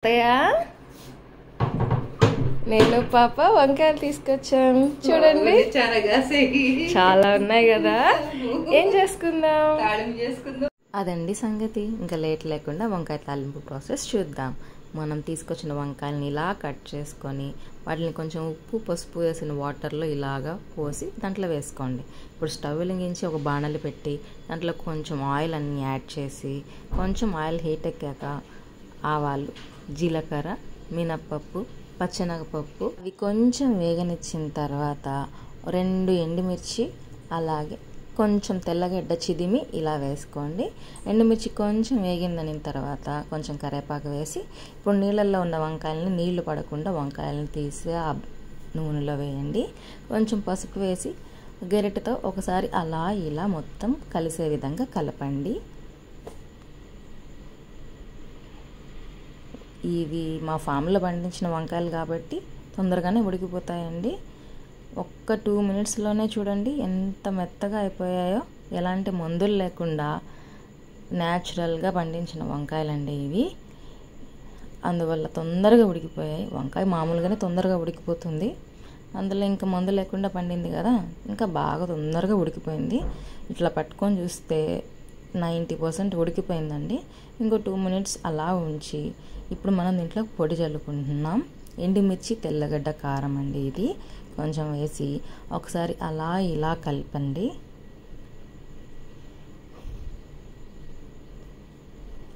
అత్తయ్య నేను పాప వంకాయలు తీసుకొచ్చాం చూడండి. చాలా ఉన్నాయి కదా, ఏం చేసుకుందాం? అదండి సంగతి. ఇంకా లేట్ లేకుండా వంకాయ తాలింపు ప్రాసెస్ చూద్దాం. మనం తీసుకొచ్చిన వంకాయలని ఇలా కట్ చేసుకొని వాటిని కొంచెం ఉప్పు పసుపు వేసిన వాటర్లో ఇలాగా పోసి దాంట్లో వేసుకోండి. ఇప్పుడు స్టవ్ వెలిగించి ఒక బాణలి పెట్టి దాంట్లో కొంచెం ఆయిల్ అన్నీ యాడ్ చేసి కొంచెం ఆయిల్ హీట్ ఎక్కాక ఆవాలు, జీలకర్ర, మినప్పప్పు, పచ్చెనగపప్పు అవి కొంచెం వేగనిచ్చిన తర్వాత 2 ఎండుమిర్చి అలాగే కొంచెం తెల్లగడ్డ చిదిమి ఇలా వేసుకోండి. ఎండుమిర్చి కొంచెం వేగిందని తర్వాత కొంచెం కరివేపాకు వేసి ఇప్పుడు నీళ్ళల్లో ఉన్న వంకాయలని నీళ్లు పడకుండా వంకాయలను తీసి ఆ నూనెలో వేయండి. కొంచెం పసుపు వేసి గరిటెతో ఒకసారి అలా ఇలా మొత్తం కలిసే విధంగా కలపండి. ఇవి మా ఫామ్లో పండించిన వంకాయలు కాబట్టి తొందరగానే ఉడికిపోతాయండి. ఒక్క 2 మినిట్స్లోనే చూడండి ఎంత మెత్తగా అయిపోయాయో. ఎలాంటి మందులు లేకుండా న్యాచురల్గా పండించిన వంకాయలండి ఇవి. అందువల్ల తొందరగా ఉడికిపోయాయి. వంకాయ మామూలుగానే తొందరగా ఉడికిపోతుంది, అందులో ఇంకా మందు లేకుండా పండింది కదా, ఇంకా బాగా తొందరగా ఉడికిపోయింది. ఇట్లా పట్టుకొని చూస్తే 90% ఉడికిపోయిందండి. ఇంకో 2 మినిట్స్ అలా ఉంచి ఇప్పుడు మనం దీంట్లో పొడి చల్లుకుంటున్నాం. ఎండుమిర్చి, తెల్లగడ్డ కారం అండి ఇది. కొంచెం వేసి ఒకసారి అలా ఇలా కలపండి.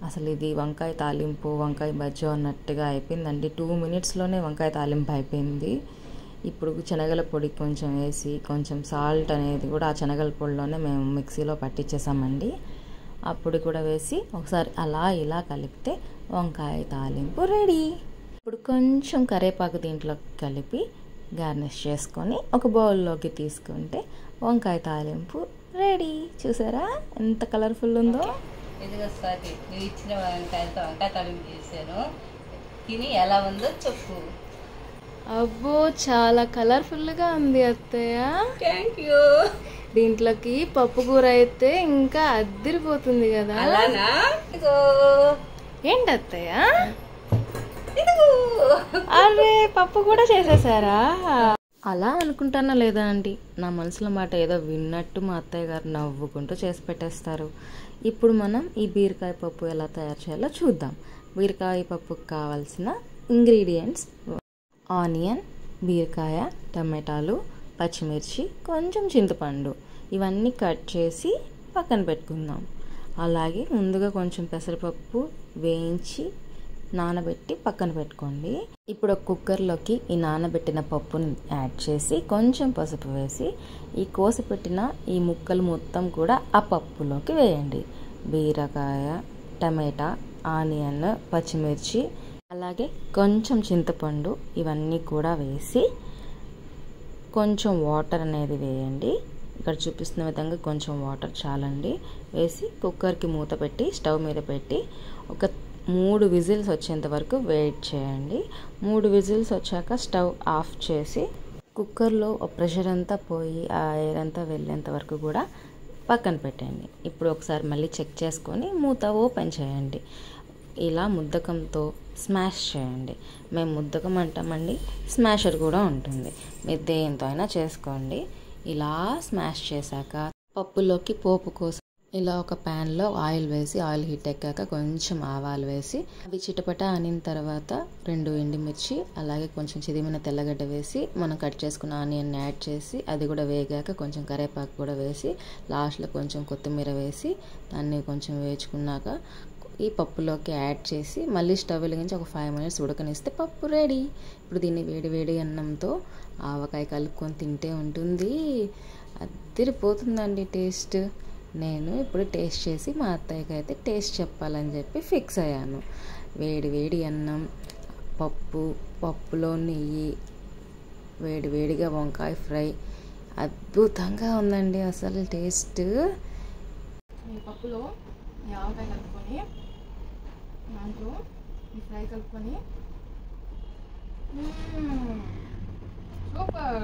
అసలు ఇది వంకాయ తాలింపు, వంకాయ బజ్జో అన్నట్టుగా అయిపోయిందండి. 2 మినిట్స్లోనే వంకాయ తాలింపు అయిపోయింది. ఇప్పుడు శనగల పొడి కొంచెం వేసి కొంచెం సాల్ట్ అనేది కూడా ఆ శనగల పొడిలోనే మేము మిక్సీలో పట్టించేసామండి. ఆ పొడి కూడా వేసి ఒకసారి అలా ఇలా కలిపితే వంకాయ తాలింపు రెడీ. ఇప్పుడు కొంచెం కరివేపాకు దీంట్లో కలిపి గార్నిష్ చేసుకొని ఒక బౌల్లోకి తీసుకుంటే వంకాయ తాలింపు రెడీ. చూసారా ఎంత కలర్ఫుల్ ఉందో? ఇదిగో స్వాతి, నువ్వు ఇచ్చిన వంకాయలతో వంకాయ తాలింపు చేశాను, తిని ఎలా ఉందో చెప్పు. అబ్బో చాలా కలర్ఫుల్గా ఉంది అత్తయ్య. Thank you. దీంట్లోకి పప్పు కూర అయితే ఇంకా అద్దిరిపోతుంది కదా. అలానా? ఇదిగో. ఏంటి అత్తయ్య? అరే పప్పు కూడా చేసేసారా? అలా అనుకుంటానా లేదా అండి, నా మనసులో మాట ఏదో విన్నట్టు మా అత్తయ్య గారు నవ్వుకుంటూ చేసి పెట్టేస్తారు. ఇప్పుడు మనం ఈ బీరకాయ పప్పు ఎలా తయారు చేయాలో చూద్దాం. బీరకాయ పప్పుకు కావాల్సిన ఇంగ్రీడియంట్స్: ఆనియన్, బీరకాయ, టమాటాలు, పచ్చిమిర్చి, కొంచెం చింతపండు. ఇవన్నీ కట్ చేసి పక్కన పెట్టుకుందాం. అలాగే ముందుగా కొంచెం పెసరపప్పు వేయించి నానబెట్టి పక్కన పెట్టుకోండి. ఇప్పుడు ఒక కుక్కర్లోకి ఈ నానబెట్టిన పప్పుని యాడ్ చేసి కొంచెం పసుపు వేసి ఈ కోసిపెట్టిన ఈ ముక్కలు మొత్తం కూడా ఆ పప్పులోకి వేయండి. బీరకాయ, టమాటా, ఆనియన్, పచ్చిమిర్చి అలాగే కొంచెం చింతపండు ఇవన్నీ కూడా వేసి కొంచెం వాటర్ అనేది వేయండి. ఇక్కడ చూపిస్తున్న విధంగా కొంచెం వాటర్ చాలండి. వేసి కుక్కర్కి మూత పెట్టి స్టవ్ మీద పెట్టి ఒక 3 విజిల్స్ వచ్చేంత వరకు వెయిట్ చేయండి. 3 విజిల్స్ వచ్చాక స్టవ్ ఆఫ్ చేసి కుక్కర్లో ప్రెషర్ అంతా పోయి ఆ ఎయిర్ అంతా వెళ్ళేంత వరకు కూడా పక్కన పెట్టండి. ఇప్పుడు ఒకసారి మళ్ళీ చెక్ చేసుకొని మూత ఓపెన్ చేయండి. ఇలా ముద్దకంతో స్మాష్ చేయండి. మేము ముద్దకం అంటామండి, స్మాషర్ కూడా ఉంటుంది, మీరు దేంతో అయినా చేసుకోండి. ఇలా స్మాష్ చేశాక పప్పులోకి పోపు కోసం ఇలా ఒక ప్యాన్లో ఆయిల్ వేసి ఆయిల్ హీట్ ఎక్కాక కొంచెం ఆవాలు వేసి అవి చిటపట అనిన తర్వాత 2 ఎండుమిర్చి అలాగే కొంచెం చిదిమిన తెల్లగడ్డ వేసి మనం కట్ చేసుకున్న ఆనియన్ యాడ్ చేసి అది కూడా వేగాక కొంచెం కరివేపాకు కూడా వేసి లాస్ట్లో కొంచెం కొత్తిమీర వేసి దాన్ని కొంచెం వేచుకున్నాక ఈ పప్పులోకి యాడ్ చేసి మళ్ళీ స్టవ్ వెలిగించి ఒక 5 మినిట్స్ ఉడకనిస్తే పప్పు రెడీ. ఇప్పుడు దీన్ని వేడి వేడి అన్నంతో ఆవకాయ కలుపుకొని తింటే ఉంటుంది, అదిరిపోతుందండి టేస్ట్. నేను ఇప్పుడు టేస్ట్ చేసి మా అత్తయ్యకి అయితే టేస్ట్ చెప్పాలని చెప్పి ఫిక్స్ అయ్యాను. వేడి వేడి అన్నం, పప్పులో నెయ్యి, వేడి వేడిగా వంకాయ ఫ్రై, అద్భుతంగా ఉందండి అసలు టేస్ట్. ఈ పప్పులో ఆవకాయ కలుపుకొని దాంట్లో ఈ ఫ్రై కలుపుకొని సూపర్.